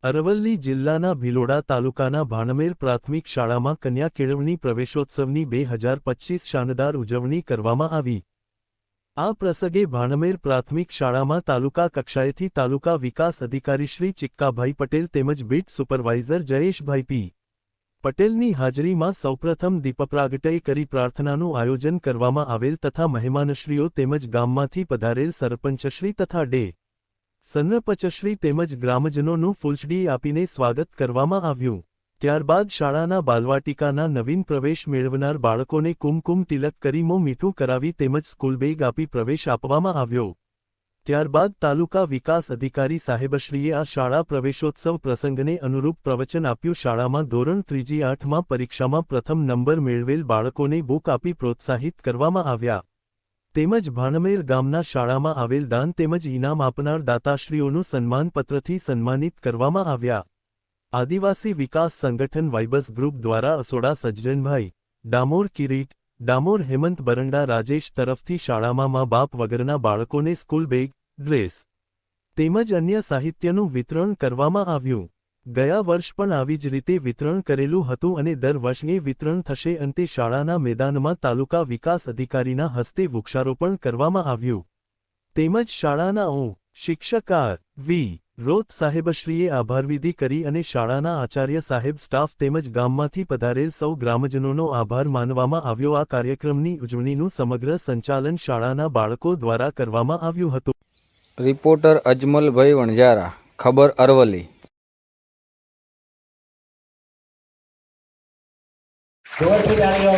અરવલ્લી જિલ્લાના ભિલોડા તાલુકાના ભાણમેર પ્રાથમિક શાળામાં કન્યા કેળવણી પ્રવેશોત્સવની 2025 શાનદાર ઉજવણી કરવામાં આવી। આ પ્રસંગે ભાણમેર પ્રાથમિક શાળામાં તાલુકા કક્ષાએથી તાલુકા વિકાસ અધિકારી શ્રી ચિક્કાભાઈ પટેલ તેમજ બીટ સુપરવાઇઝર જયેશભાઈ પી. પટેલની હાજરીમાં સૌપ્રથમ દીપ પ્રાગટ્ય કરી પ્રાર્થનાનું આયોજન કરવામાં આવેલ તથા મહેમાનશ્રીઓ તેમજ ગામમાંથી પધારેલ સરપંચશ્રી તથા ડે. સરપંચશ્રી તેમજ ગ્રામજનોનું ફૂલછડી આપીને સ્વાગત કરવામાં આવ્યું। ત્યારબાદ શાળાના બાલવાટિકાના નવીન પ્રવેશ મેળવનાર બાળકોને કુમકુમ તિલક કરી મોં મીઠું કરાવી તેમજ સ્કૂલ બેગ આપી પ્રવેશ આપવામાં આવ્યો। ત્યારબાદ તાલુકા વિકાસ અધિકારી સાહેબશ્રીએ આ શાળા પ્રવેશોત્સવ પ્રસંગને અનુરૂપ પ્રવચન આપ્યું। શાળામાં ધોરણ 3 8માં પરીક્ષામાં પ્રથમ નંબર મેળવેલ બાળકોને બુક આપી પ્રોત્સાહિત કરવામાં આવ્યા। તેમજ ભાણમેર ગામના શાળામાં આવેલ દાન તેમજ ઇનામ આપનાર દાતાશ્રીઓનું સન્માનપત્રથી સન્માનિત કરવામાં આવ્યા। આદિવાસી વિકાસ સંગઠન વાઇબસ ગ્રુપ દ્વારા અસોડા સજ્જનભાઈ, ડામોર કિરીટ, ડામોર હેમંત બરંડા રાજેશ તરફથી શાળામાં મા બાપ વગરના બાળકોને સ્કૂલ બેગ, ડ્રેસ તેમજ અન્ય સાહિત્યનું વિતરણ કરવામાં આવ્યું। ગયા વર્ષ પણ આવી જ રીતે વિતરણ કરેલું હતું અને દર વર્ષે વિતરણ થશે। અંતે શાળાના મેદાનમાં તાલુકા વિકાસ અધિકારીના હસ્તે વૃક્ષારોપણ કરવામાં આવ્યું। તેમજ શાળાના શિક્ષકાર વી. રોત સાહેબશ્રીએ આભારવિધિ કરી અને શાળાના આચાર્ય સાહેબ સ્ટાફ તેમજ ગામમાંથી પધારેલ સૌ ગ્રામજનોનો આભાર માનવામાં આવ્યો। આ કાર્યક્રમની ઉજવણીનું સમગ્ર સંચાલન શાળાના બાળકો દ્વારા કરવામાં આવ્યું હતું। રિપોર્ટર અજમલભાઈ વણજારા, ખબર અરવલ્લી। જોરથી તાળીઓ।